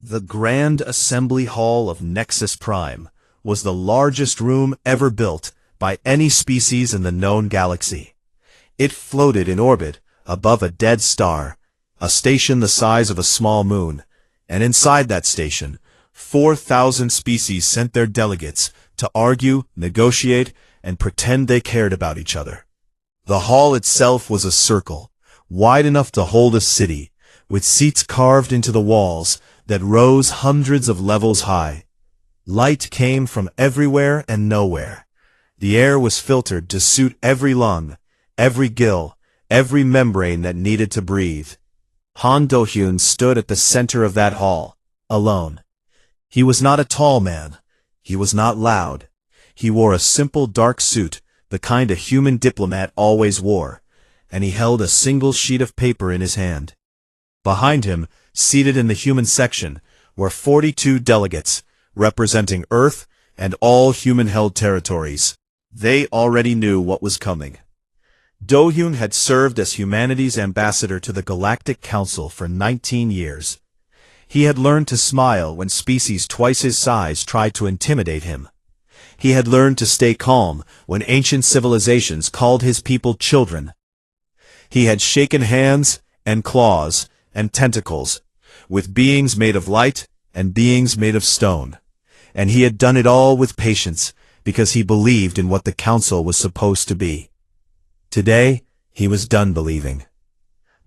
The Grand Assembly Hall of Nexus Prime was the largest room ever built by any species in the known galaxy. It floated in orbit above a dead star, a station the size of a small moon, and inside that station, 4,000 species sent their delegates to argue, negotiate, and pretend they cared about each other. The hall itself was a circle, wide enough to hold a city, with seats carved into the walls that rose hundreds of levels high. Light came from everywhere and nowhere. The air was filtered to suit every lung, every gill, every membrane that needed to breathe. Han Do-hyun stood at the center of that hall, alone. He was not a tall man. He was not loud. He wore a simple dark suit, the kind a human diplomat always wore, and he held a single sheet of paper in his hand. Behind him, seated in the human section, were 42 delegates, representing Earth and all human-held territories. They already knew what was coming. Do-hyun had served as humanity's ambassador to the Galactic Council for 19 years. He had learned to smile when species twice his size tried to intimidate him. He had learned to stay calm when ancient civilizations called his people children. He had shaken hands and claws and tentacles with beings made of light and beings made of stone. And he had done it all with patience because he believed in what the council was supposed to be. Today, he was done believing.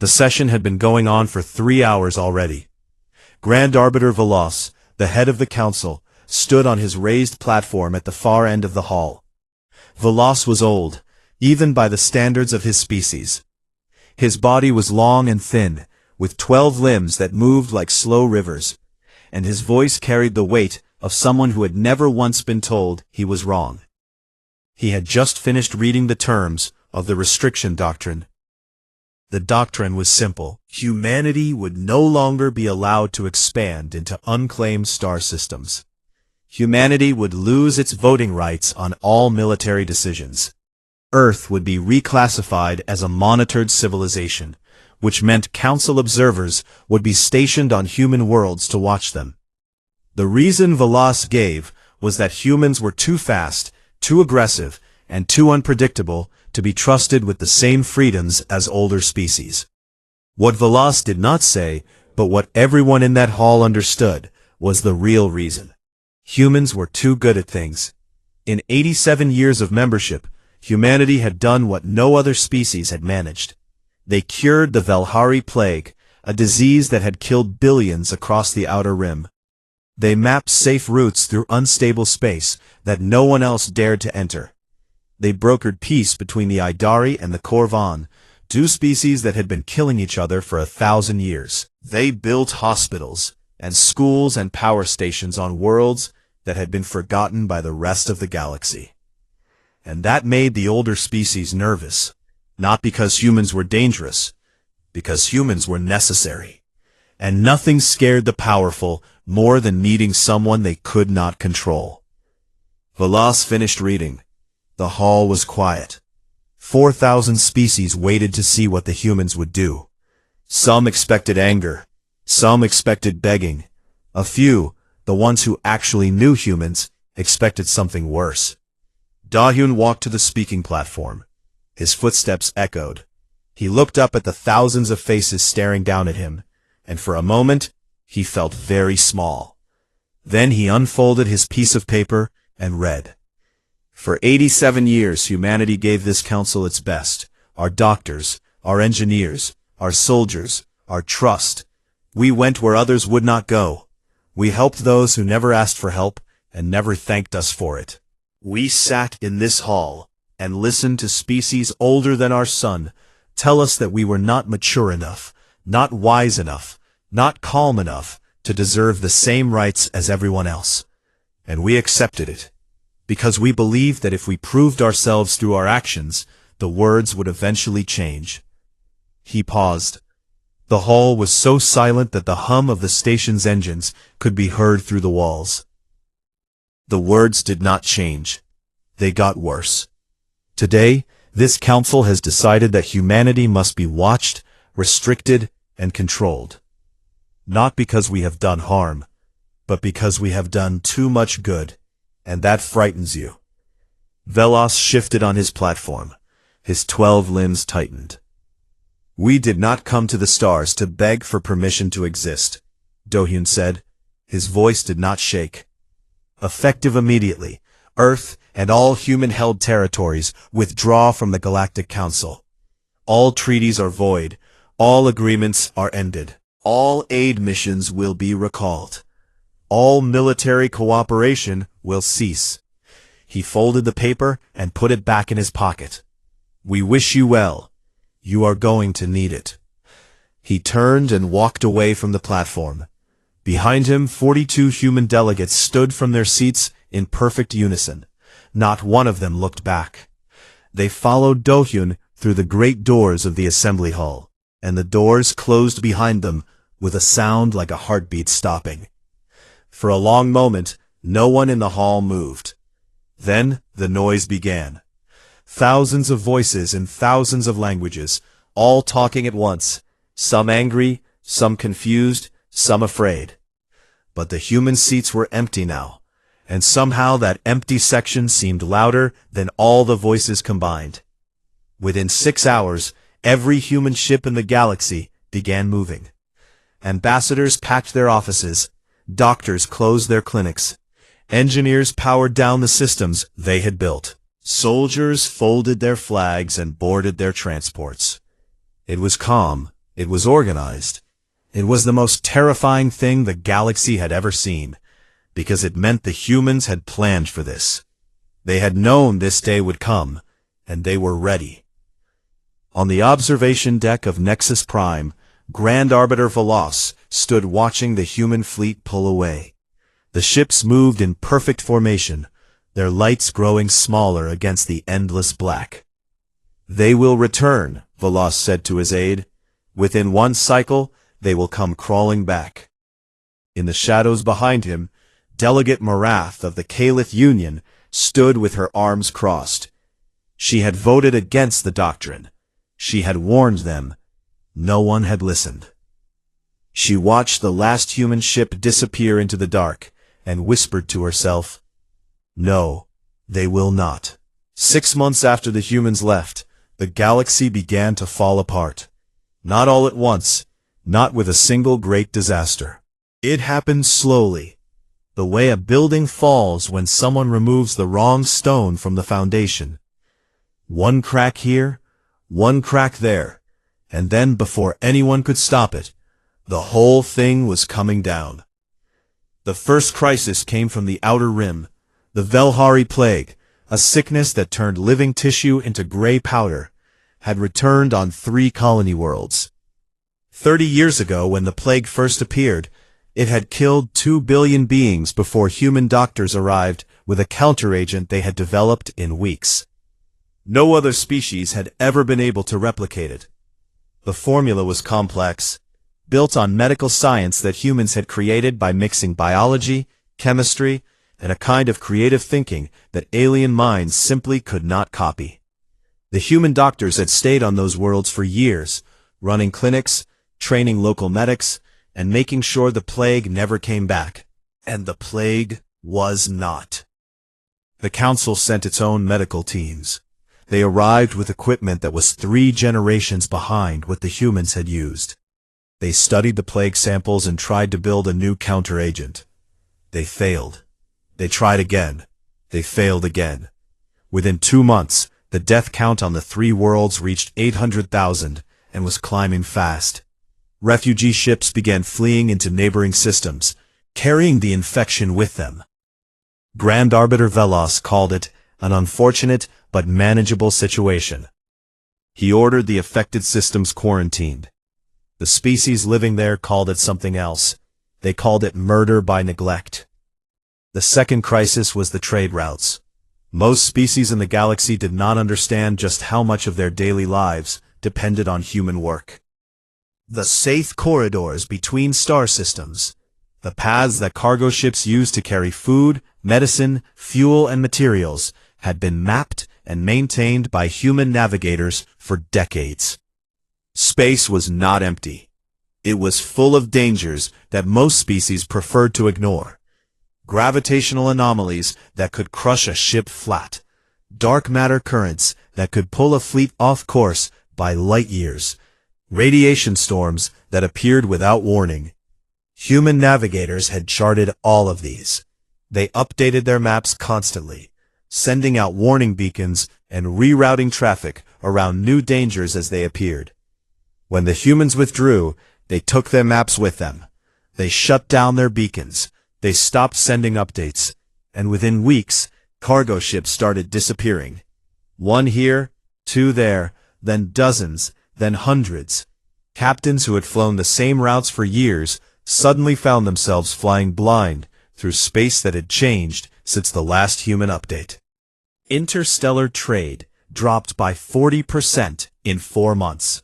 The session had been going on for 3 hours already. Grand Arbiter Veloz, the head of the council, stood on his raised platform at the far end of the hall. Veloz was old, even by the standards of his species. His body was long and thin, with 12 limbs that moved like slow rivers, and his voice carried the weight of someone who had never once been told he was wrong. He had just finished reading the terms of the restriction doctrine. The doctrine was simple. Humanity would no longer be allowed to expand into unclaimed star systems. Humanity would lose its voting rights on all military decisions. Earth would be reclassified as a monitored civilization, which meant council observers would be stationed on human worlds to watch them. The reason Veloz gave was that humans were too fast, too aggressive, and too unpredictable to be trusted with the same freedoms as older species. What Veloz did not say, but what everyone in that hall understood, was the real reason. Humans were too good at things. In 87 years of membership, humanity had done what no other species had managed. They cured the Velhari Plague, a disease that had killed billions across the Outer Rim. They mapped safe routes through unstable space that no one else dared to enter. They brokered peace between the Idari and the Korvan, two species that had been killing each other for 1,000 years. They built hospitals and schools and power stations on worlds that had been forgotten by the rest of the galaxy. And that made the older species nervous, not because humans were dangerous, because humans were necessary. And nothing scared the powerful more than needing someone they could not control. Veloz finished reading. The hall was quiet. 4,000 species waited to see what the humans would do. Some expected anger. Some expected begging. A few, the ones who actually knew humans, expected something worse. Do-hyun walked to the speaking platform. His footsteps echoed. He looked up at the thousands of faces staring down at him, and for a moment, he felt very small. Then he unfolded his piece of paper and read. For 87 years, humanity gave this council its best. Our doctors, our engineers, our soldiers, our trust. We went where others would not go. We helped those who never asked for help and never thanked us for it. We sat in this hall and listened to species older than our sun tell us that we were not mature enough, not wise enough, not calm enough to deserve the same rights as everyone else. And we accepted it, because we believed that if we proved ourselves through our actions, the words would eventually change. He paused. The hall was so silent that the hum of the station's engines could be heard through the walls. The words did not change. They got worse. Today, this council has decided that humanity must be watched, restricted, and controlled. Not because we have done harm, but because we have done too much good, and that frightens you. Velos shifted on his platform. His 12 limbs tightened. We did not come to the stars to beg for permission to exist, Dohyun said. His voice did not shake. Effective immediately, Earth and all human-held territories withdraw from the Galactic Council. All treaties are void. All agreements are ended. All aid missions will be recalled. All military cooperation will cease. He folded the paper and put it back in his pocket. We wish you well. You are going to need it. He turned and walked away from the platform. Behind him, 42 human delegates stood from their seats in perfect unison. Not one of them looked back. They followed Dohyun through the great doors of the assembly hall, and the doors closed behind them with a sound like a heartbeat stopping. For a long moment, no one in the hall moved. Then the noise began. Thousands of voices in thousands of languages, all talking at once, some angry, some confused, some afraid. But the human seats were empty now, and somehow that empty section seemed louder than all the voices combined. Within 6 hours, every human ship in the galaxy began moving. Ambassadors packed their offices, doctors closed their clinics, engineers powered down the systems they had built. Soldiers folded their flags and boarded their transports. It was calm, it was organized. It was the most terrifying thing the galaxy had ever seen, because it meant the humans had planned for this. They had known this day would come, and they were ready. On the observation deck of Nexus Prime, Grand Arbiter Velos stood watching the human fleet pull away. The ships moved in perfect formation, their lights growing smaller against the endless black. They will return, Velos said to his aide. Within one cycle, they will come crawling back. In the shadows behind him, Delegate Marath of the Calith Union stood with her arms crossed. She had voted against the doctrine. She had warned them. No one had listened. She watched the last human ship disappear into the dark and whispered to herself, "No, they will not." 6 months after the humans left, the galaxy began to fall apart. Not all at once, not with a single great disaster. It happened slowly, the way a building falls when someone removes the wrong stone from the foundation. One crack here, one crack there, and then before anyone could stop it, the whole thing was coming down. The first crisis came from the outer rim, the Velhari plague, a sickness that turned living tissue into gray powder, had returned on 3 colony worlds. 30 years ago, when the plague first appeared, it had killed 2 billion beings before human doctors arrived with a counteragent they had developed in weeks. No other species had ever been able to replicate it. The formula was complex, built on medical science that humans had created by mixing biology, chemistry, and a kind of creative thinking that alien minds simply could not copy. The human doctors had stayed on those worlds for years, running clinics, training local medics, and making sure the plague never came back. And the plague was not. The Council sent its own medical teams. They arrived with equipment that was 3 generations behind what the humans had used. They studied the plague samples and tried to build a new counteragent. They failed. They tried again. They failed again. Within 2 months, the death count on the 3 worlds reached 800,000 and was climbing fast. Refugee ships began fleeing into neighboring systems, carrying the infection with them. Grand Arbiter Velos called it an unfortunate but manageable situation. He ordered the affected systems quarantined. The species living there called it something else. They called it murder by neglect. The second crisis was the trade routes. Most species in the galaxy did not understand just how much of their daily lives depended on human work. The safe corridors between star systems, the paths that cargo ships used to carry food, medicine, fuel, and materials, had been mapped and maintained by human navigators for decades. Space was not empty. It was full of dangers that most species preferred to ignore. gravitational anomalies that could crush a ship flat, dark matter currents that could pull a fleet off course by light years, radiation storms that appeared without warning. Human navigators had charted all of these. They updated their maps constantly, sending out warning beacons and rerouting traffic around new dangers as they appeared. When the humans withdrew, they took their maps with them. They shut down their beacons. They stopped sending updates. And within weeks, cargo ships started disappearing. One here, two there, then dozens, then hundreds. Captains who had flown the same routes for years suddenly found themselves flying blind through space that had changed since the last human update. Interstellar trade dropped by 40% in 4 months.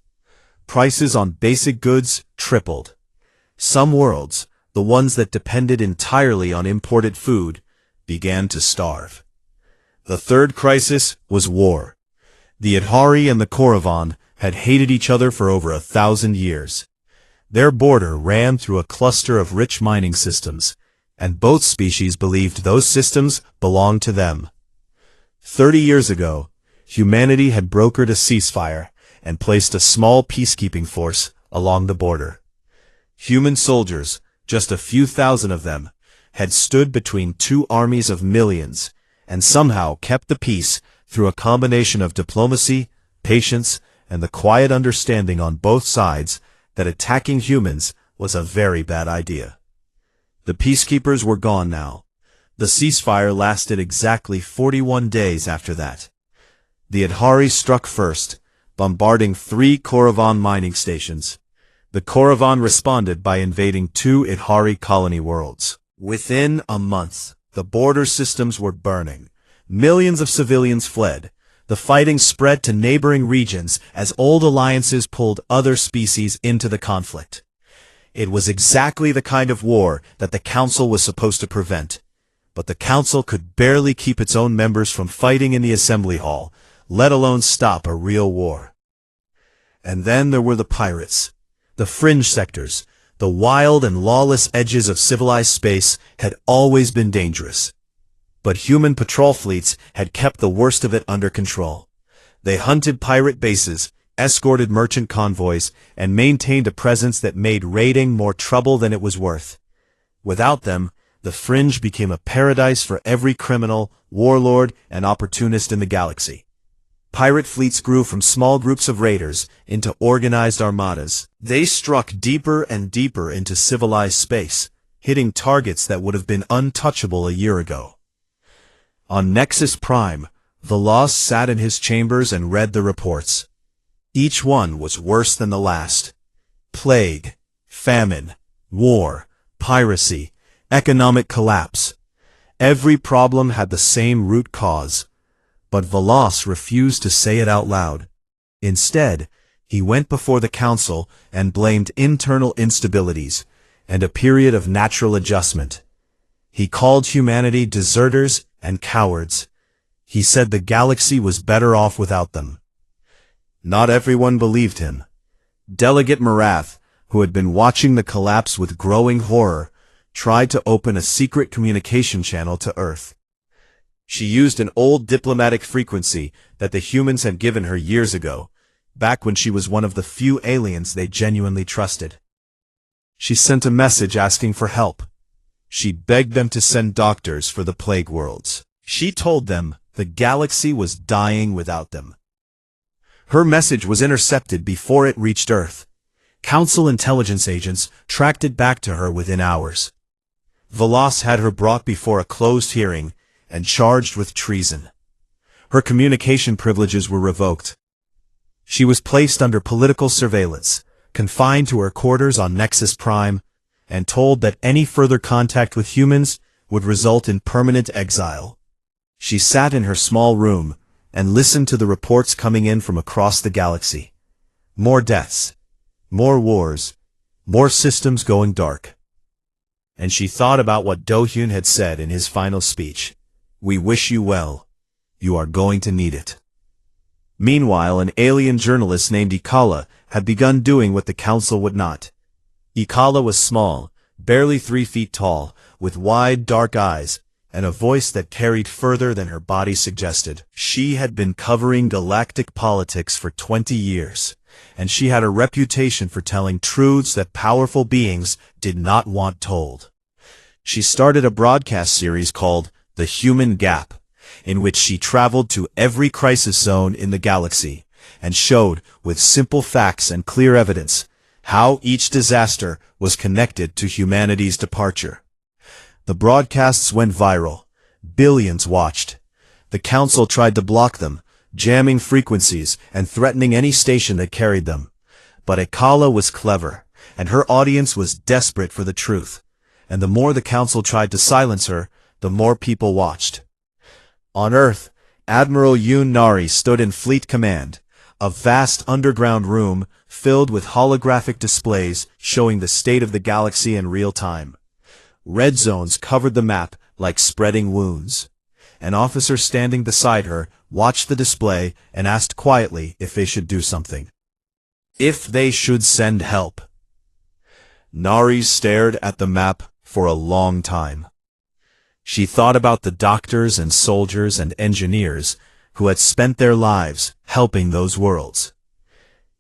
Prices on basic goods tripled. Some worlds, the ones that depended entirely on imported food, began to starve. The third crisis was war. The Idhari and the Koravan had hated each other for over 1,000 years. Their border ran through a cluster of rich mining systems, and both species believed those systems belonged to them. 30 years ago, humanity had brokered a ceasefire and placed a small peacekeeping force along the border. Human soldiers, just a few thousand of them, had stood between two armies of millions and somehow kept the peace through a combination of diplomacy, patience, and the quiet understanding on both sides that attacking humans was a very bad idea. The peacekeepers were gone now. The ceasefire lasted exactly 41 days after that. The Idhari struck first, bombarding 3 Koravan mining stations. The Koravan responded by invading 2 Idhari colony worlds. Within a month, the border systems were burning. Millions of civilians fled. The fighting spread to neighboring regions as old alliances pulled other species into the conflict. It was exactly the kind of war that the Council was supposed to prevent. But the Council could barely keep its own members from fighting in the Assembly Hall, let alone stop a real war. And then there were the pirates. The fringe sectors, the wild and lawless edges of civilized space had always been dangerous. But human patrol fleets had kept the worst of it under control. They hunted pirate bases, escorted merchant convoys, and maintained a presence that made raiding more trouble than it was worth. Without them, the fringe became a paradise for every criminal, warlord, and opportunist in the galaxy. Pirate fleets grew from small groups of raiders into organized armadas. They struck deeper and deeper into civilized space, hitting targets that would have been untouchable a year ago. On Nexus Prime, Veloz sat in his chambers and read the reports. Each one was worse than the last. Plague, famine, war, piracy, economic collapse. Every problem had the same root cause. But Veloz refused to say it out loud. Instead, he went before the Council and blamed internal instabilities and a period of natural adjustment. He called humanity deserters and cowards. He said the galaxy was better off without them. Not everyone believed him. Delegate Marath, who had been watching the collapse with growing horror, tried to open a secret communication channel to Earth. She used an old diplomatic frequency that the humans had given her years ago, back when she was one of the few aliens they genuinely trusted. She sent a message asking for help. She begged them to send doctors for the plague worlds. She told them the galaxy was dying without them. Her message was intercepted before it reached Earth. Council intelligence agents tracked it back to her within hours. Veloz had her brought before a closed hearing and charged with treason. Her communication privileges were revoked. She was placed under political surveillance, confined to her quarters on Nexus Prime, and told that any further contact with humans would result in permanent exile. She sat in her small room and listened to the reports coming in from across the galaxy. More deaths, more wars, more systems going dark. And she thought about what Do-hyun had said in his final speech. "We wish you well. You are going to need it." Meanwhile, an alien journalist named Ikala had begun doing what the Council would not. Ikala was small, barely 3 feet tall, with wide, dark eyes, and a voice that carried further than her body suggested. She had been covering galactic politics for 20 years, and she had a reputation for telling truths that powerful beings did not want told. She started a broadcast series called The Human Gap, in which she traveled to every crisis zone in the galaxy, and showed, with simple facts and clear evidence, how each disaster was connected to humanity's departure. The broadcasts went viral. Billions watched. The council tried to block them, jamming frequencies and threatening any station that carried them. But Akala was clever, and her audience was desperate for the truth. And the more the council tried to silence her, the more people watched. On Earth, Admiral Yoon Nari stood in Fleet Command, a vast underground room filled with holographic displays showing the state of the galaxy in real time. Red zones covered the map like spreading wounds. An officer standing beside her watched the display and asked quietly if they should do something. If they should send help. Nari stared at the map for a long time. She thought about the doctors and soldiers and engineers who had spent their lives helping those worlds.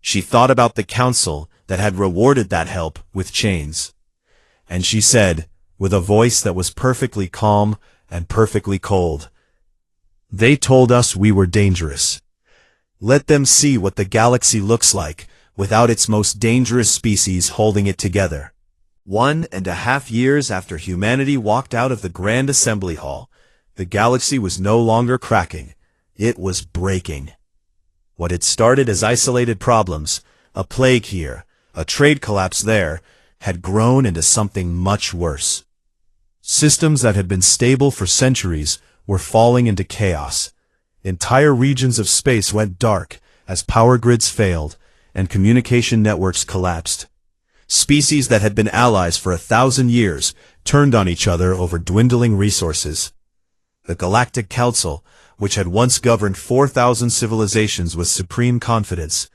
She thought about the council that had rewarded that help with chains. And she said, with a voice that was perfectly calm and perfectly cold, "They told us we were dangerous. Let them see what the galaxy looks like without its most dangerous species holding it together." 1.5 years after humanity walked out of the Grand Assembly Hall, the galaxy was no longer cracking. It was breaking. What had started as isolated problems, a plague here, a trade collapse there, had grown into something much worse. Systems that had been stable for centuries were falling into chaos. Entire regions of space went dark as power grids failed and communication networks collapsed. Species that had been allies for 1,000 years turned on each other over dwindling resources. The Galactic Council, which had once governed 4,000 civilizations with supreme confidence,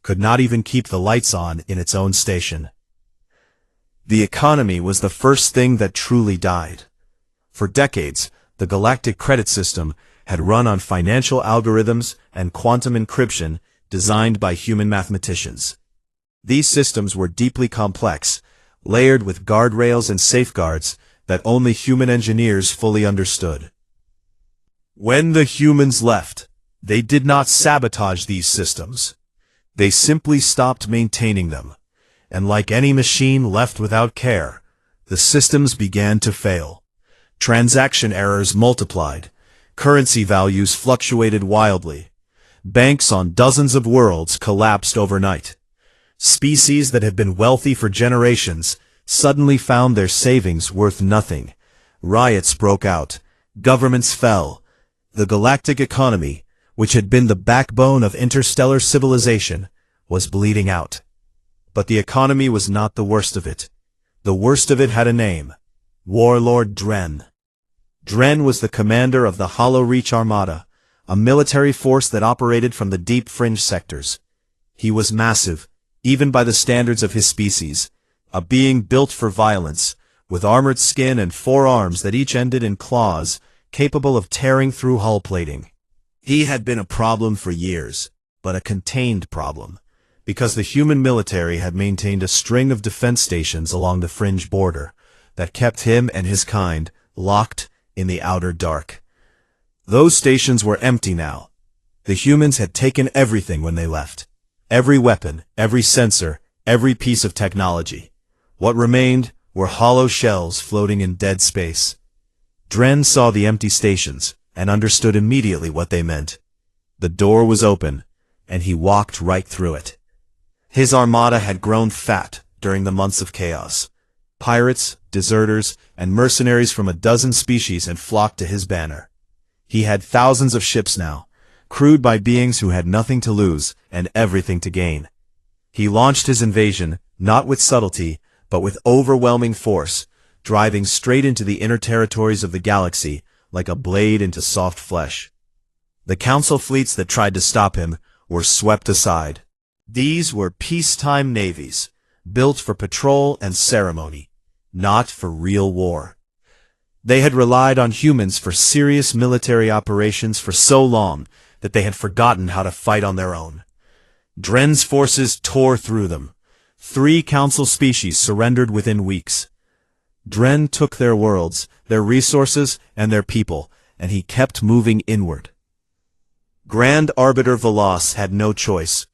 could not even keep the lights on in its own station. The economy was the first thing that truly died. For decades, the galactic credit system had run on financial algorithms and quantum encryption designed by human mathematicians. These systems were deeply complex, layered with guardrails and safeguards that only human engineers fully understood. When the humans left, they did not sabotage these systems. They simply stopped maintaining them. And like any machine left without care, the systems began to fail. Transaction errors multiplied. Currency values fluctuated wildly. Banks on dozens of worlds collapsed overnight. Species that had been wealthy for generations suddenly found their savings worth nothing. Riots broke out. Governments fell. The galactic economy, which had been the backbone of interstellar civilization, was bleeding out. But the economy was not the worst of it. The worst of it had a name: Warlord Dren. Dren was the commander of the Hollow Reach Armada, a military force that operated from the deep fringe sectors. He was massive, even by the standards of his species, a being built for violence, with armored skin and 4 arms that each ended in claws, capable of tearing through hull plating. He had been a problem for years, but a contained problem, because the human military had maintained a string of defense stations along the fringe border that kept him and his kind locked in the outer dark. Those stations were empty now. The humans had taken everything when they left. Every weapon, every sensor, every piece of technology. What remained were hollow shells floating in dead space. Dren saw the empty stations and understood immediately what they meant. The door was open, and he walked right through it. His armada had grown fat during the months of chaos. Pirates, deserters, and mercenaries from a dozen species had flocked to his banner. He had thousands of ships now, crewed by beings who had nothing to lose and everything to gain. He launched his invasion, not with subtlety, but with overwhelming force, driving straight into the inner territories of the galaxy like a blade into soft flesh. The council fleets that tried to stop him were swept aside. These were peacetime navies, built for patrol and ceremony. not for real war. They had relied on humans for serious military operations for so long that they had forgotten how to fight on their own. Dren's forces tore through them. 3 council species surrendered within weeks. Dren took their worlds, their resources, and their people, and he kept moving inward. Grand Arbiter Veloz had no choice.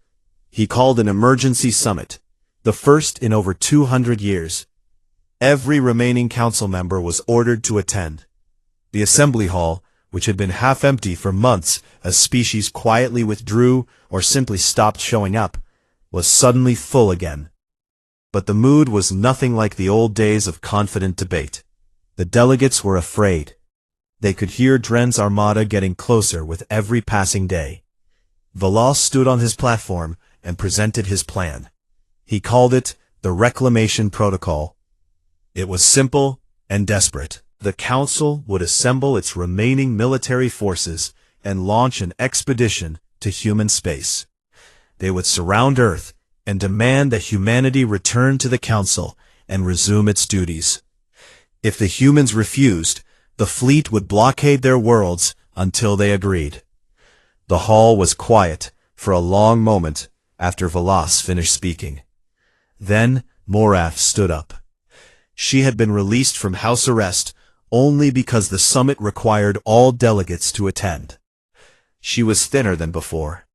He called an emergency summit, the first in over 200 years. Every remaining council member was ordered to attend. The assembly hall, which had been half empty for months as species quietly withdrew or simply stopped showing up, was suddenly full again. But the mood was nothing like the old days of confident debate. The delegates were afraid. They could hear Dren's armada getting closer with every passing day. Veloz stood on his platform and presented his plan. He called it the Reclamation Protocol. It was simple and desperate. The council would assemble its remaining military forces and launch an expedition to human space. They would surround Earth and demand that humanity return to the council and resume its duties. If the humans refused, the fleet would blockade their worlds until they agreed. The hall was quiet for a long moment after Veloz finished speaking. Then Moraf stood up. She had been released from house arrest only because the summit required all delegates to attend. She was thinner than before.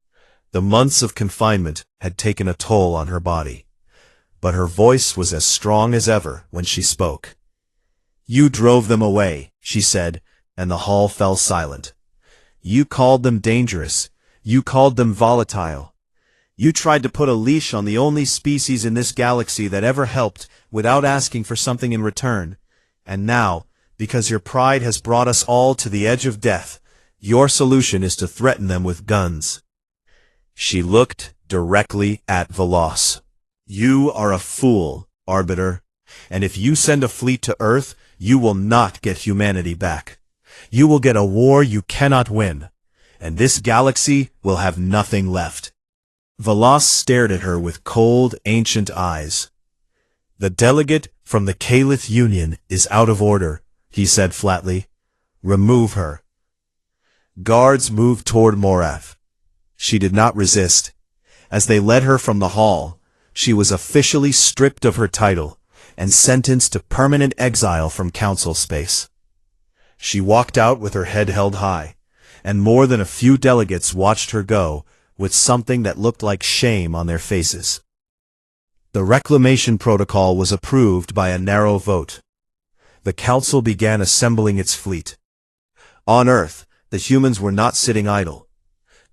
The months of confinement had taken a toll on her body. But her voice was as strong as ever when she spoke. "You drove them away," she said, and the hall fell silent. "You called them dangerous. You called them volatile. You tried to put a leash on the only species in this galaxy that ever helped without asking for something in return. And now, because your pride has brought us all to the edge of death, your solution is to threaten them with guns." She looked directly at Veloz. "You are a fool, Arbiter, and if you send a fleet to Earth, you will not get humanity back. You will get a war you cannot win, and this galaxy will have nothing left." Veloz stared at her with cold, ancient eyes. "The delegate from the Calith Union is out of order," he said flatly. "Remove her." Guards moved toward Moraf. She did not resist. As they led her from the hall, she was officially stripped of her title and sentenced to permanent exile from council space. She walked out with her head held high, and more than a few delegates watched her go with something that looked like shame on their faces. The Reclamation Protocol was approved by a narrow vote. The council began assembling its fleet. On Earth, the humans were not sitting idle.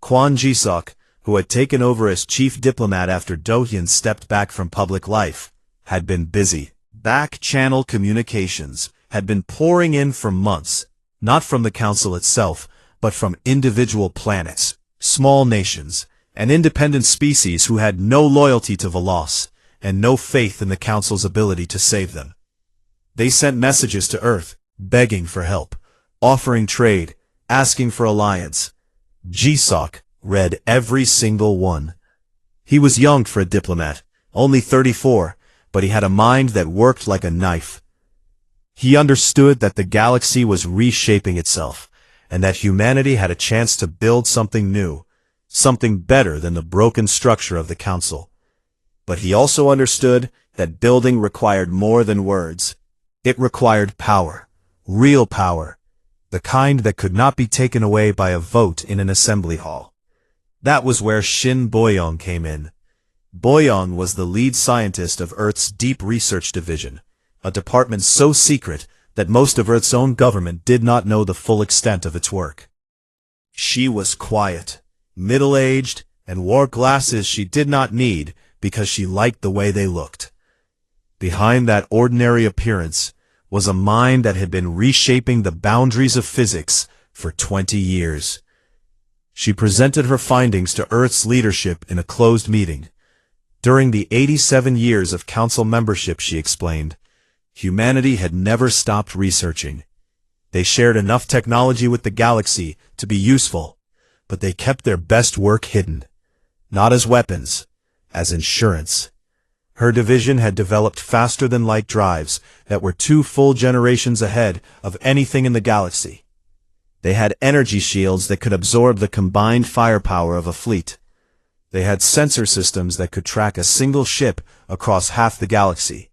Quan Jisok, who had taken over as chief diplomat after Dohyun stepped back from public life, had been busy. Back-channel communications had been pouring in for months, not from the council itself, but from individual planets, small nations, and independent species who had no loyalty to Veloz and no faith in the council's ability to save them. They sent messages to Earth, begging for help, offering trade, asking for alliance. Jisok read every single one. He was young for a diplomat, only 34, but he had a mind that worked like a knife. He understood that the galaxy was reshaping itself, and that humanity had a chance to build something new, something better than the broken structure of the council. But he also understood that building required more than words. It required power, real power, the kind that could not be taken away by a vote in an assembly hall. That was where Shin Boyong came in. Boyong was the lead scientist of Earth's Deep Research Division, a department so secret that most of Earth's own government did not know the full extent of its work. She was quiet, middle-aged, and wore glasses she did not need because she liked the way they looked. Behind that ordinary appearance was a mind that had been reshaping the boundaries of physics for 20 years. She presented her findings to Earth's leadership in a closed meeting. During the 87 years of council membership, she explained, humanity had never stopped researching. They shared enough technology with the galaxy to be useful, but they kept their best work hidden, not as weapons, as insurance. Her division had developed faster-than-light drives that were 2 full generations ahead of anything in the galaxy. They had energy shields that could absorb the combined firepower of a fleet. They had sensor systems that could track a single ship across half the galaxy.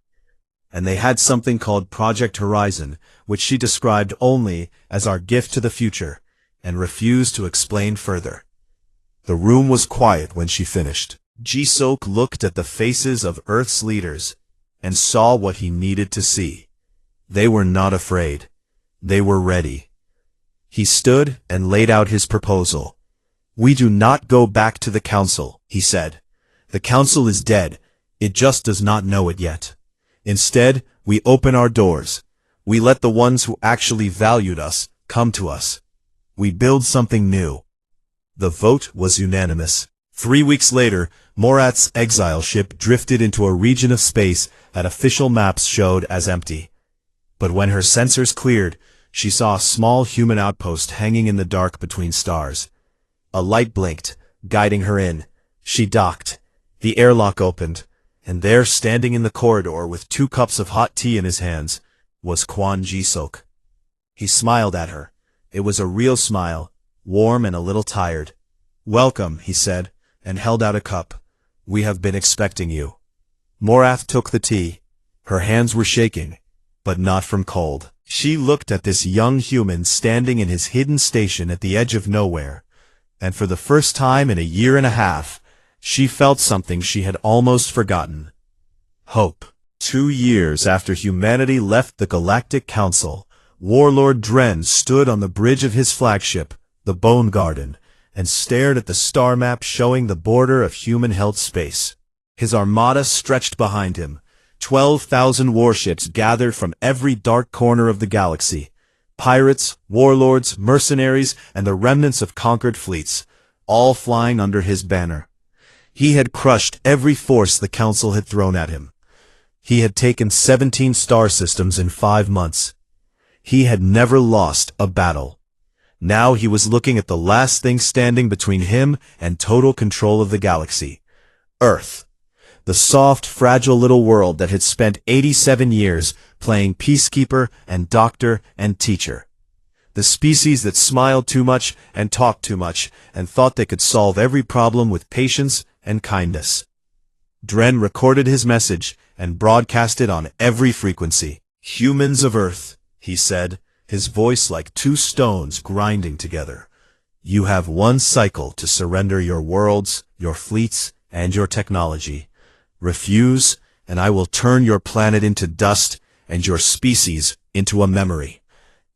And they had something called Project Horizon, which she described only as our gift to the future, and refused to explain further. The room was quiet when she finished. Jisok looked at the faces of Earth's leaders and saw what he needed to see. They were not afraid. They were ready. He stood and laid out his proposal. "We do not go back to the Council," he said. "The Council is dead. It just does not know it yet. Instead, we open our doors. We let the ones who actually valued us come to us. We build something new." The vote was unanimous. 3 weeks later, Morat's exile ship drifted into a region of space that official maps showed as empty. But when her sensors cleared, she saw a small human outpost hanging in the dark between stars. A light blinked, guiding her in. She docked. The airlock opened, and there, standing in the corridor with 2 cups of hot tea in his hands, was Kwon Jisok. He smiled at her. It was a real smile, warm and a little tired. "Welcome," he said, and held out a cup. "We have been expecting you." Morath took the tea. Her hands were shaking, but not from cold. She looked at this young human standing in his hidden station at the edge of nowhere, and for the first time in a year and a half, she felt something she had almost forgotten. Hope. 2 years after humanity left the Galactic Council, Warlord Dren stood on the bridge of his flagship, the Bone Garden, and stared at the star map showing the border of human-held space. His armada stretched behind him. 12,000 warships gathered from every dark corner of the galaxy. Pirates, warlords, mercenaries, and the remnants of conquered fleets, all flying under his banner. He had crushed every force the Council had thrown at him. He had taken 17 star systems in 5 months. He had never lost a battle. Now he was looking at the last thing standing between him and total control of the galaxy. Earth. The soft, fragile little world that had spent 87 years playing peacekeeper and doctor and teacher. The species that smiled too much and talked too much and thought they could solve every problem with patience and kindness. Dren recorded his message and broadcast it on every frequency. "Humans of Earth," he said, his voice like 2 stones grinding together. "You have 1 cycle to surrender your worlds, your fleets, and your technology. Refuse, and I will turn your planet into dust and your species into a memory.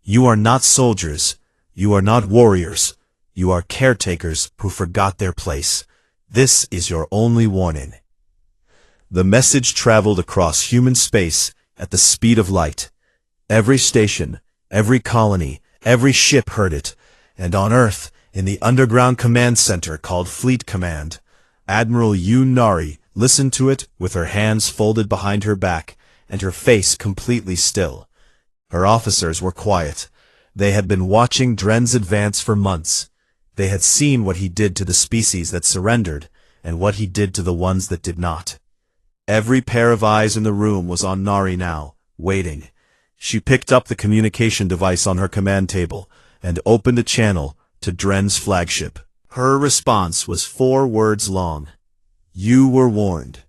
You are not soldiers. You are not warriors. You are caretakers who forgot their place. This is your only warning." The message traveled across human space at the speed of light. Every station, every colony, every ship heard it, and on Earth, in the underground command center called Fleet Command, Admiral Yoon Nari listened to it with her hands folded behind her back and her face completely still. Her officers were quiet. They had been watching Dren's advance for months. They had seen what he did to the species that surrendered and what he did to the ones that did not. Every pair of eyes in the room was on Nari now, waiting. She picked up the communication device on her command table and opened a channel to Dren's flagship. Her response was 4 words long. "You were warned."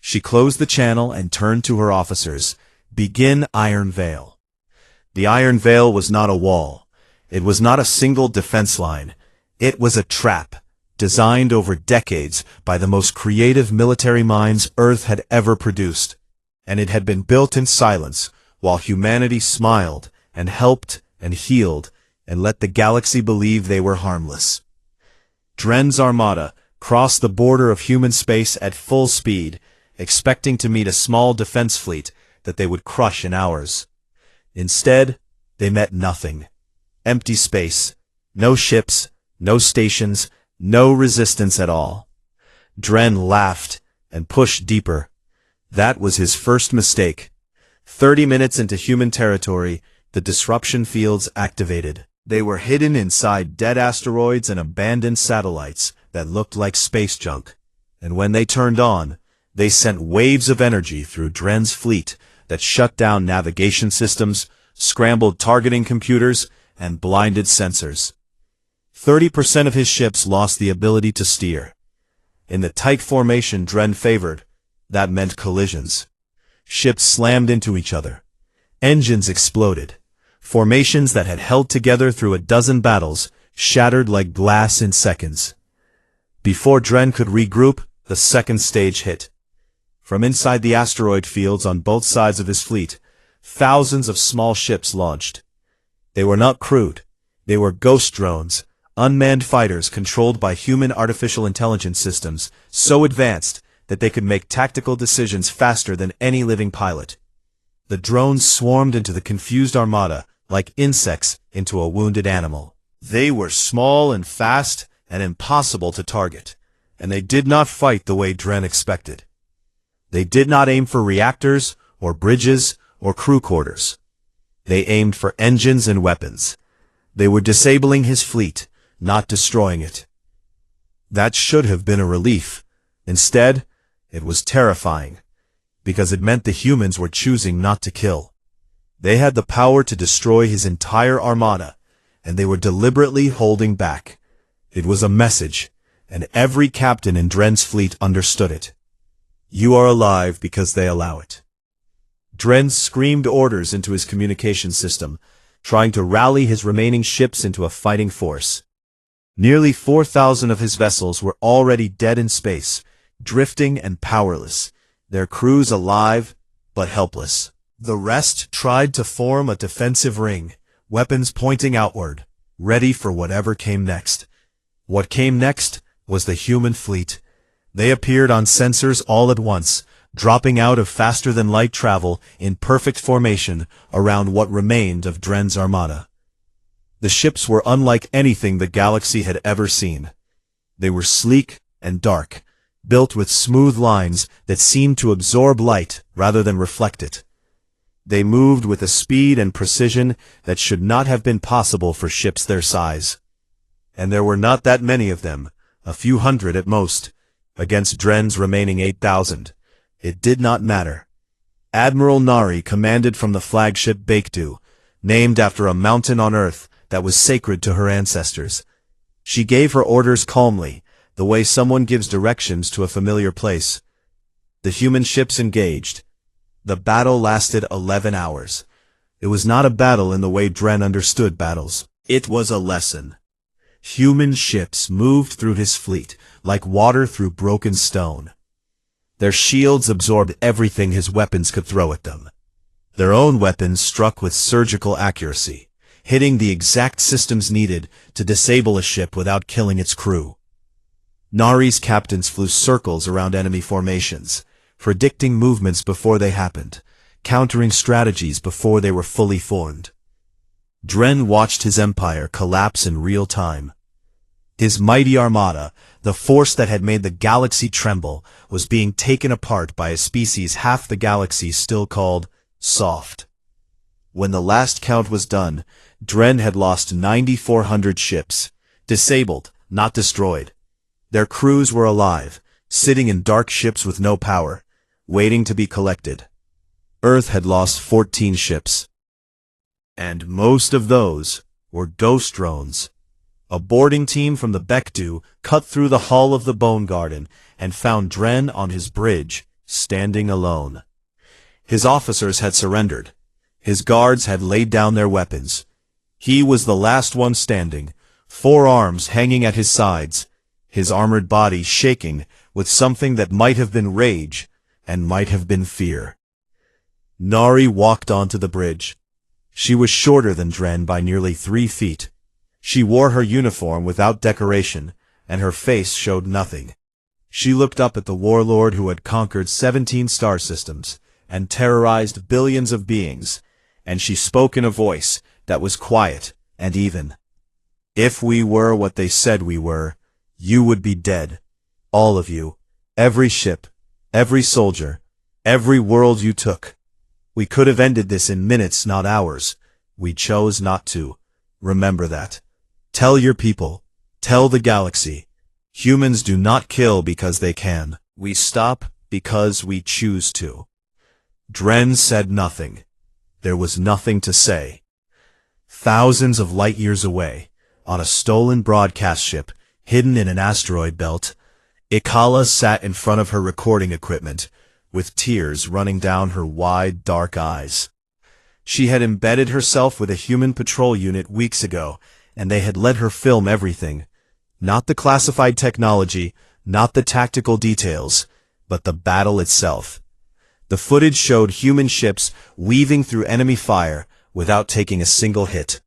She closed the channel and turned to her officers. "Begin Iron Veil." The Iron Veil was not a wall. It was not a single defense line. It was a trap, designed over decades by the most creative military minds Earth had ever produced. And it had been built in silence, while humanity smiled and helped and healed and let the galaxy believe they were harmless. Dren's armada crossed the border of human space at full speed, expecting to meet a small defense fleet that they would crush in hours. Instead, they met nothing. Empty space. No ships, no stations, no resistance at all. Dren laughed and pushed deeper. That was his first mistake. 30 minutes into human territory, the disruption fields activated. They were hidden inside dead asteroids and abandoned satellites that looked like space junk. And when they turned on, They sent waves of energy through Dren's fleet that shut down navigation systems, scrambled targeting computers, and blinded sensors. 30% of his ships lost the ability to steer. In the tight formation Dren favored, that meant collisions. Ships slammed into each other. Engines exploded. Formations that had held together through a dozen battles shattered like glass in seconds. Before Dren could regroup, the second stage hit. From inside the asteroid fields on both sides of his fleet, thousands of small ships launched. They were not crewed. They were ghost drones, unmanned fighters controlled by human artificial intelligence systems so advanced that they could make tactical decisions faster than any living pilot. The drones swarmed into the confused armada like insects into a wounded animal. They were small and fast and impossible to target, and they did not fight the way Dren expected. They did not aim for reactors, or bridges, or crew quarters. They aimed for engines and weapons. They were disabling his fleet, not destroying it. That should have been a relief. Instead, it was terrifying, because it meant the humans were choosing not to kill. They had the power to destroy his entire armada, and they were deliberately holding back. It was a message, and every captain in Dren's fleet understood it. You are alive because they allow it. Dren screamed orders into his communication system, trying to rally his remaining ships into a fighting force. Nearly 4,000 of his vessels were already dead in space, drifting and powerless, their crews alive but helpless. The rest tried to form a defensive ring, weapons pointing outward, ready for whatever came next. What came next was the human fleet. They appeared on sensors all at once, dropping out of faster-than-light travel in perfect formation around what remained of Dren's armada. The ships were unlike anything the galaxy had ever seen. They were sleek and dark, built with smooth lines that seemed to absorb light rather than reflect it. They moved with a speed and precision that should not have been possible for ships their size. And there were not that many of them, a few hundred at most, against Dren's remaining 8,000. It did not matter. Admiral Nari commanded from the flagship Baekdu, named after a mountain on Earth that was sacred to her ancestors. She gave her orders calmly, the way someone gives directions to a familiar place. The human ships engaged. The battle lasted 11 hours. It was not a battle in the way Dren understood battles. It was a lesson. Human ships moved through his fleet like water through broken stone. Their shields absorbed everything his weapons could throw at them. Their own weapons struck with surgical accuracy, hitting the exact systems needed to disable a ship without killing its crew. Nari's captains flew circles around enemy formations, predicting movements before they happened, countering strategies before they were fully formed. Dren watched his empire collapse in real time. His mighty armada, the force that had made the galaxy tremble, was being taken apart by a species half the galaxy still called soft. When the last count was done, Dren had lost 9,400 ships, disabled, not destroyed. Their crews were alive, sitting in dark ships with no power, waiting to be collected. Earth had lost 14 ships. And most of those were ghost drones. A boarding team from the Baekdu cut through the hull of the Bone Garden and found Dren on his bridge, standing alone. His officers had surrendered. His guards had laid down their weapons. He was the last one standing, 4 arms hanging at his sides, his armored body shaking with something that might have been rage and might have been fear. Nari walked onto the bridge. She was shorter than Dren by nearly 3 feet. She wore her uniform without decoration, and her face showed nothing. She looked up at the warlord who had conquered 17 star systems and terrorized billions of beings, and she spoke in a voice that was quiet and even. If we were what they said we were, you would be dead. All of you. Every ship. Every soldier. Every world you took. We could have ended this in minutes, not hours. We chose not to. Remember that. Tell your people. Tell the galaxy. Humans do not kill because they can. We stop because we choose to. Dren said nothing. There was nothing to say. Thousands of light years away, on a stolen broadcast ship hidden in an asteroid belt, Ikala sat in front of her recording equipment, with tears running down her wide, dark eyes. She had embedded herself with a human patrol unit weeks ago, and they had let her film everything. Not the classified technology, not the tactical details, but the battle itself. The footage showed human ships weaving through enemy fire without taking a single hit.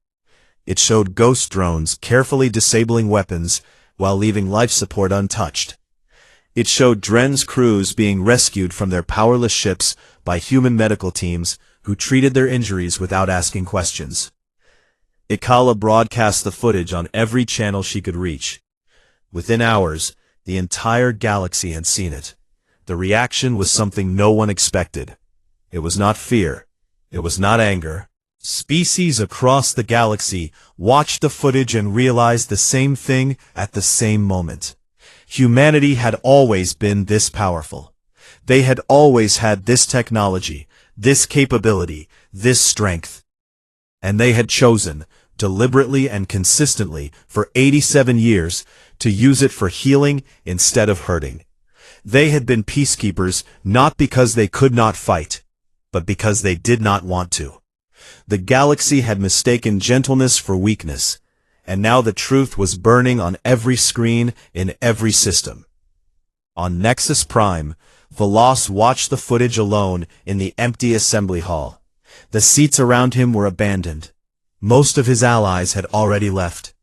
It showed ghost drones carefully disabling weapons while leaving life support untouched. It showed Dren's crews being rescued from their powerless ships by human medical teams who treated their injuries without asking questions. Ikala broadcast the footage on every channel she could reach. Within hours, the entire galaxy had seen it. The reaction was something no one expected. It was not fear. It was not anger. Species across the galaxy watched the footage and realized the same thing at the same moment. Humanity had always been this powerful. They had always had this technology, this capability, this strength. And they had chosen, deliberately and consistently, for 87 years, to use it for healing instead of hurting. They had been peacekeepers not because they could not fight, but because they did not want to. The galaxy had mistaken gentleness for weakness, and now the truth was burning on every screen in every system. On Nexus Prime, Veloz watched the footage alone in the empty assembly hall. The seats around him were abandoned. Most of his allies had already left.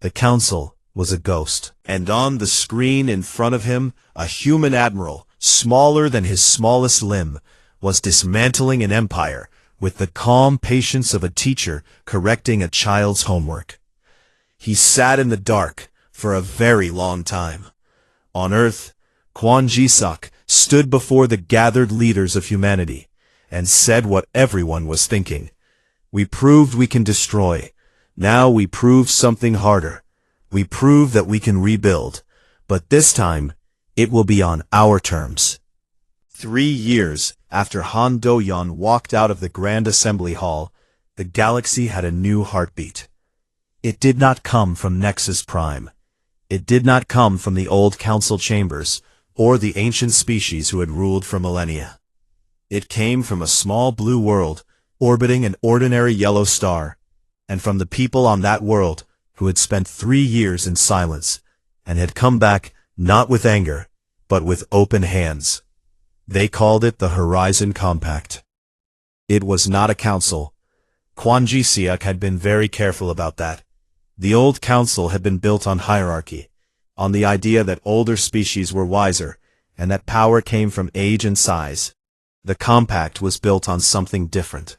The Council was a ghost. And on the screen in front of him, a human admiral, smaller than his smallest limb, was dismantling an empire with the calm patience of a teacher correcting a child's homework. He sat in the dark for a very long time. On Earth, Quan Jisuk stood before the gathered leaders of humanity and said what everyone was thinking. We proved we can destroy. Now we prove something harder. We prove that we can rebuild. But this time, it will be on our terms. 3 years after Han Do-yeon walked out of the Grand Assembly Hall, the galaxy had a new heartbeat. It did not come from Nexus Prime. It did not come from the old council chambers or the ancient species who had ruled for millennia. It came from a small blue world orbiting an ordinary yellow star, and from the people on that world who had spent 3 years in silence and had come back not with anger, but with open hands. They called it the Horizon Compact. It was not a council. Quan Jisuk had been very careful about that. The old council had been built on hierarchy, on the idea that older species were wiser, and that power came from age and size. The compact was built on something different.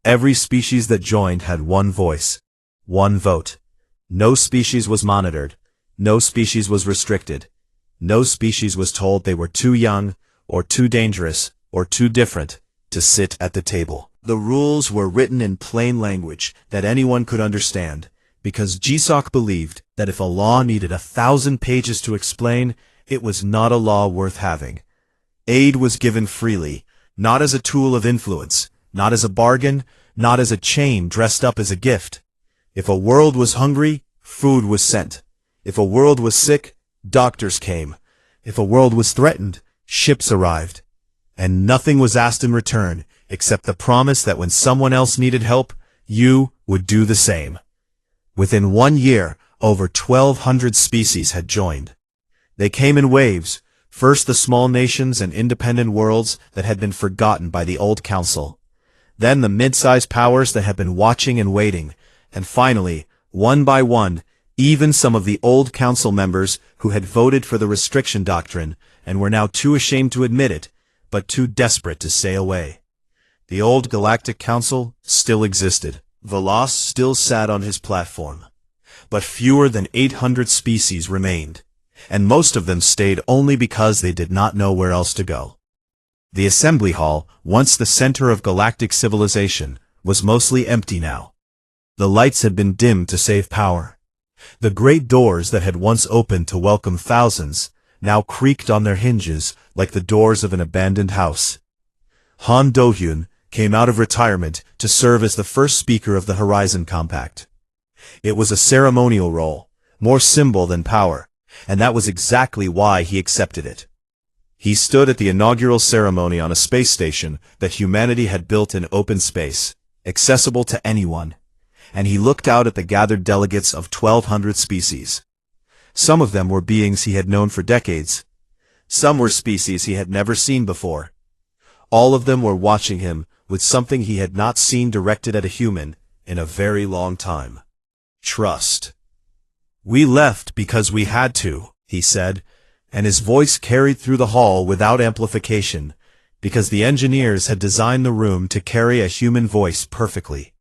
Every species that joined had one voice, one vote. No species was monitored. No species was restricted. No species was told they were too young, or too dangerous, or too different to sit at the table. The rules were written in plain language that anyone could understand, because Jisuk believed that if a law needed 1,000 pages to explain, it was not a law worth having. Aid was given freely, not as a tool of influence, not as a bargain, not as a chain dressed up as a gift. If a world was hungry, food was sent. If a world was sick, doctors came. If a world was threatened, ships arrived. And nothing was asked in return, except the promise that when someone else needed help, you would do the same. Within 1 year, over 1,200 species had joined. They came in waves, first the small nations and independent worlds that had been forgotten by the old council, then the mid-sized powers that had been watching and waiting, and finally, one by one, even some of the old council members who had voted for the restriction doctrine and were now too ashamed to admit it, but too desperate to say away. The old Galactic Council still existed. Veloz still sat on his platform. But fewer than 800 species remained, and most of them stayed only because they did not know where else to go. The assembly hall, once the center of galactic civilization, was mostly empty now. The lights had been dimmed to save power. The great doors that had once opened to welcome thousands now creaked on their hinges like the doors of an abandoned house. Han Do-hyun came out of retirement to serve as the first speaker of the Horizon Compact. It was a ceremonial role, more symbol than power, and that was exactly why he accepted it. He stood at the inaugural ceremony on a space station that humanity had built in open space, accessible to anyone, and he looked out at the gathered delegates of 1,200 species. Some of them were beings he had known for decades. Some were species he had never seen before. All of them were watching him with something he had not seen directed at a human in a very long time. Trust. "We left because we had to," he said, and his voice carried through the hall without amplification, because the engineers had designed the room to carry a human voice perfectly.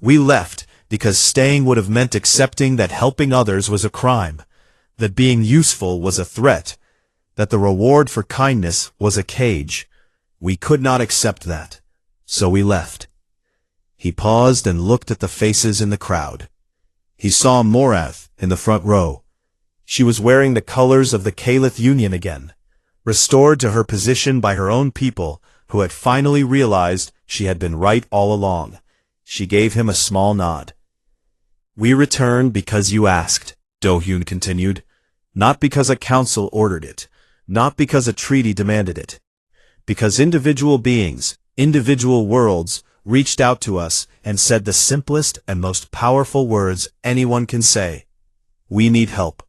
"We left because staying would have meant accepting that helping others was a crime, that being useful was a threat, that the reward for kindness was a cage. We could not accept that, so we left." He paused and looked at the faces in the crowd. He saw Morath in the front row. She was wearing the colors of the Caliph Union again, restored to her position by her own people who had finally realized she had been right all along. She gave him a small nod. "We returned because you asked," Do-hyun continued. "Not because a council ordered it, not because a treaty demanded it. Because individual beings, individual worlds, reached out to us and said the simplest and most powerful words anyone can say. We need help.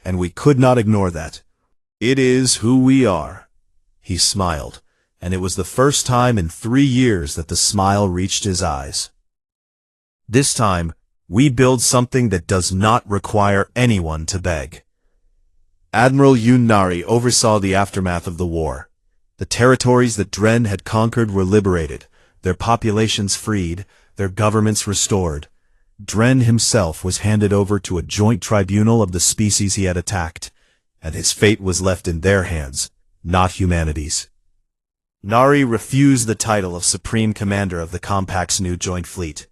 And we could not ignore that. It is who we are." He smiled, and it was the first time in 3 years that the smile reached his eyes. "This time, we build something that does not require anyone to beg." Admiral Yoon Nari oversaw the aftermath of the war. The territories that Dren had conquered were liberated, their populations freed, their governments restored. Dren himself was handed over to a joint tribunal of the species he had attacked, and his fate was left in their hands, not humanity's. Nari refused the title of Supreme Commander of the Compact's new joint fleet.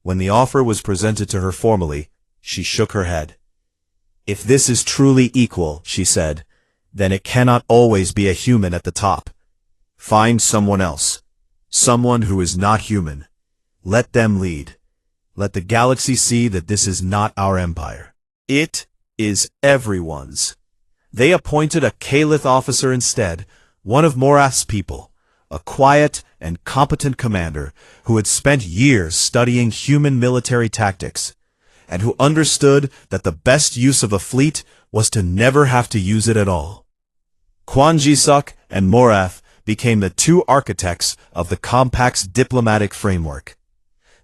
When the offer was presented to her formally, she shook her head. "If this is truly equal," she said, "then it cannot always be a human at the top. Find someone else. Someone who is not human. Let them lead. Let the galaxy see that this is not our empire. It is everyone's." They appointed a Caliph officer instead, one of Morath's people, a quiet and competent commander who had spent years studying human military tactics, and who understood that the best use of a fleet was to never have to use it at all. Kwon Ji-suk and Morath became the two architects of the Compact's diplomatic framework.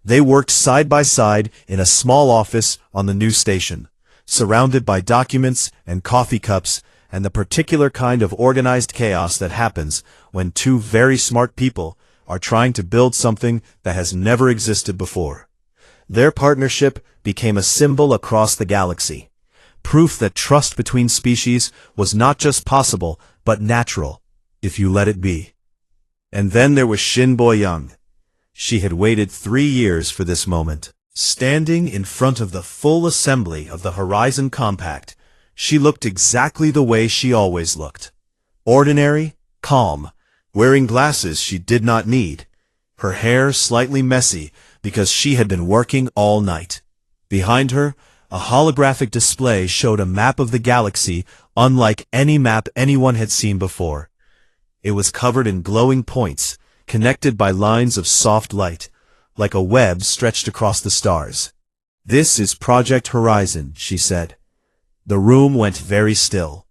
They worked side by side in a small office on the new station, surrounded by documents and coffee cups and the particular kind of organized chaos that happens when two very smart people are trying to build something that has never existed before. Their partnership became a symbol across the galaxy, proof that trust between species was not just possible, but natural, if you let it be. And then there was Shin Bo-young. She had waited 3 years for this moment. Standing in front of the full assembly of the Horizon Compact, she looked exactly the way she always looked. Ordinary, calm, wearing glasses she did not need, her hair slightly messy because she had been working all night. Behind her, a holographic display showed a map of the galaxy unlike any map anyone had seen before. It was covered in glowing points, connected by lines of soft light, like a web stretched across the stars. "This is Project Horizon," she said. The room went very still.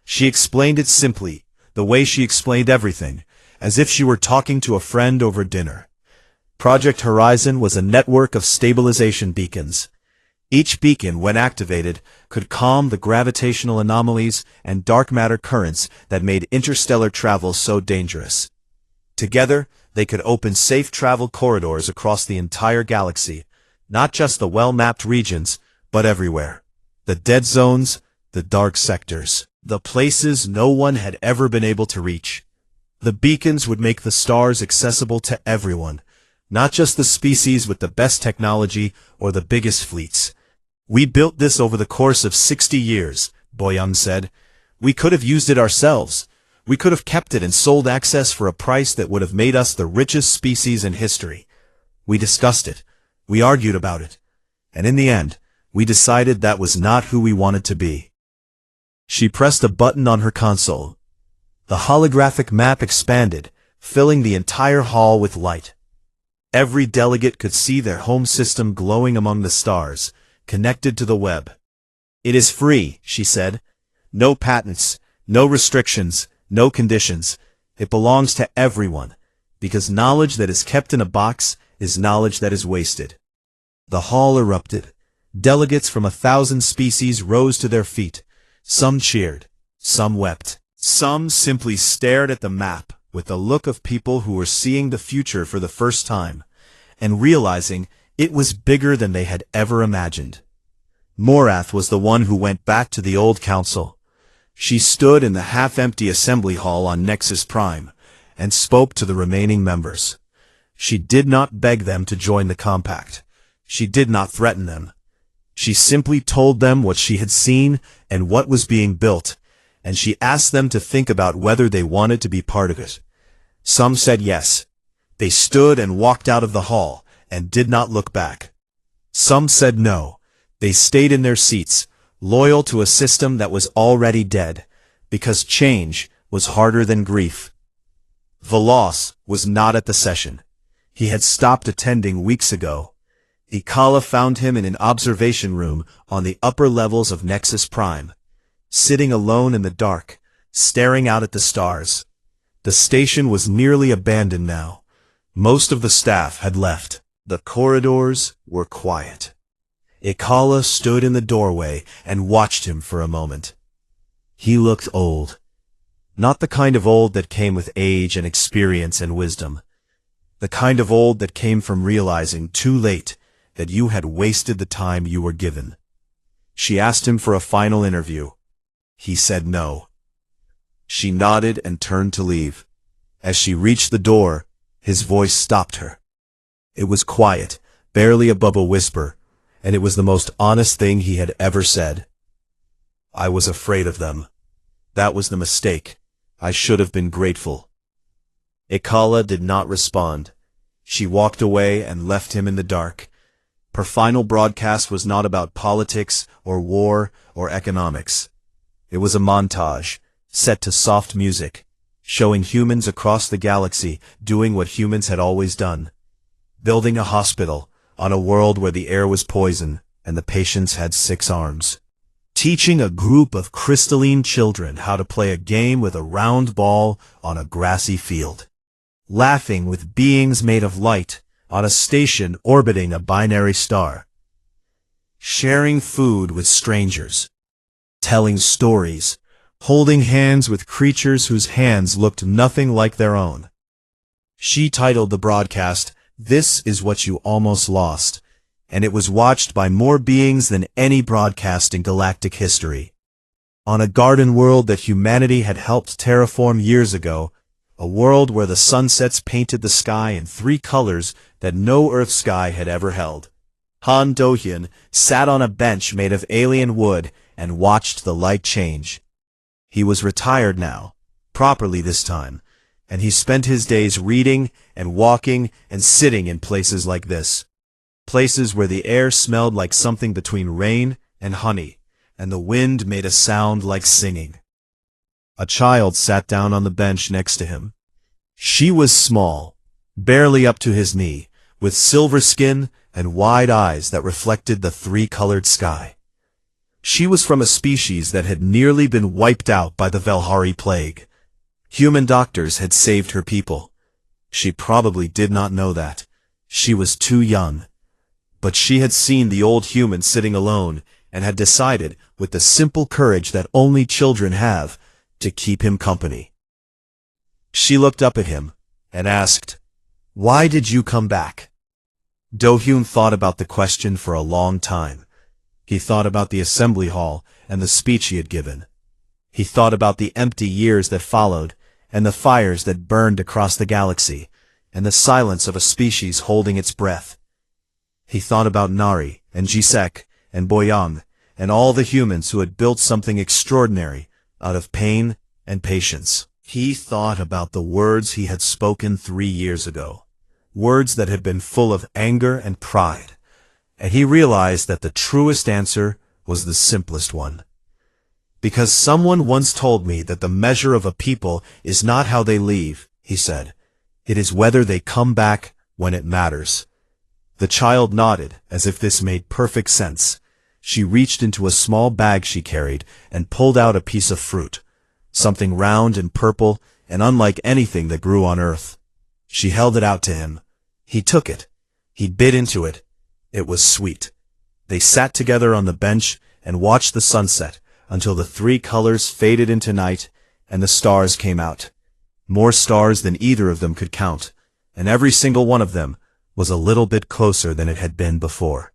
She explained it simply, the way she explained everything, as if she were talking to a friend over dinner. Project Horizon was a network of stabilization beacons. Each beacon, when activated, could calm the gravitational anomalies and dark matter currents that made interstellar travel so dangerous. Together, they could open safe travel corridors across the entire galaxy, not just the well-mapped regions, but everywhere. The dead zones, the dark sectors, the places no one had ever been able to reach. The beacons would make the stars accessible to everyone, not just the species with the best technology or the biggest fleets. "We built this over the course of 60 years, Bo-young said. We could have used it ourselves. We could have kept it and sold access for a price that would have made us the richest species in history. We discussed it. We argued about it. And in the end, we decided that was not who we wanted to be. She pressed a button on her console. The holographic map expanded, filling the entire hall with light. Every delegate could see their home system glowing among the stars, connected to the web. "It is free," she said. "No patents, no restrictions, no conditions. It belongs to everyone, because knowledge that is kept in a box is knowledge that is wasted." The hall erupted. Delegates from 1,000 species rose to their feet. Some cheered, some wept, some simply stared at the map with the look of people who were seeing the future for the first time, and realizing it was bigger than they had ever imagined. Morath was the one who went back to the old council. She stood in the half-empty assembly hall on Nexus Prime, and spoke to the remaining members. She did not beg them to join the compact. She did not threaten them. She simply told them what she had seen and what was being built, and she asked them to think about whether they wanted to be part of it. Some said yes. They stood and walked out of the hall, and did not look back. Some said no. They stayed in their seats, loyal to a system that was already dead, because change was harder than grief. Veloz was not at the session. He had stopped attending weeks ago. Ikala found him in an observation room on the upper levels of Nexus Prime, sitting alone in the dark, staring out at the stars. The station was nearly abandoned now. Most of the staff had left. The corridors were quiet. Ikala stood in the doorway and watched him for a moment. He looked old. Not the kind of old that came with age and experience and wisdom. The kind of old that came from realizing too late that you had wasted the time you were given. She asked him for a final interview. He said no. She nodded and turned to leave. As she reached the door, his voice stopped her. It was quiet, barely above a whisper, and it was the most honest thing he had ever said. "I was afraid of them. That was the mistake. I should have been grateful." Ikala did not respond. She walked away and left him in the dark. Her final broadcast was not about politics or war or economics. It was a montage, set to soft music, showing humans across the galaxy doing what humans had always done. Building a hospital on a world where the air was poison and the patients had 6 arms. Teaching a group of crystalline children how to play a game with a round ball on a grassy field. Laughing with beings made of light on a station orbiting a binary star. Sharing food with strangers. Telling stories. Holding hands with creatures whose hands looked nothing like their own. She titled the broadcast, "This is What You Almost Lost," and it was watched by more beings than any broadcast in galactic history. On a garden world that humanity had helped terraform years ago, a world where the sunsets painted the sky in 3 colors that no Earth sky had ever held. Han Do-hyun sat on a bench made of alien wood and watched the light change. He was retired now, properly this time, and he spent his days reading and walking and sitting in places like this. Places where the air smelled like something between rain and honey, and the wind made a sound like singing. A child sat down on the bench next to him. She was small, barely up to his knee, with silver skin and wide eyes that reflected the 3-colored sky. She was from a species that had nearly been wiped out by the Velhari plague. Human doctors had saved her people. She probably did not know that. She was too young. But she had seen the old human sitting alone and had decided, with the simple courage that only children have, to keep him company. She looked up at him and asked, "Why did you come back?" Do-hyun thought about the question for a long time. He thought about the assembly hall and the speech he had given. He thought about the empty years that followed, and the fires that burned across the galaxy, and the silence of a species holding its breath. He thought about Nari, and Jisek, and Boyang, and all the humans who had built something extraordinary, out of pain and patience. He thought about the words he had spoken 3 years ago, words that had been full of anger and pride, and he realized that the truest answer was the simplest one. Because someone once told me that the measure of a people is not how they leave, he said. It is whether they come back when it matters. The child nodded, as if this made perfect sense. She reached into a small bag she carried and pulled out a piece of fruit, something round and purple and unlike anything that grew on Earth. She held it out to him. He took it. He bit into it. It was sweet. They sat together on the bench and watched the sunset until the 3 colors faded into night and the stars came out. More stars than either of them could count, and every single one of them was a little bit closer than it had been before.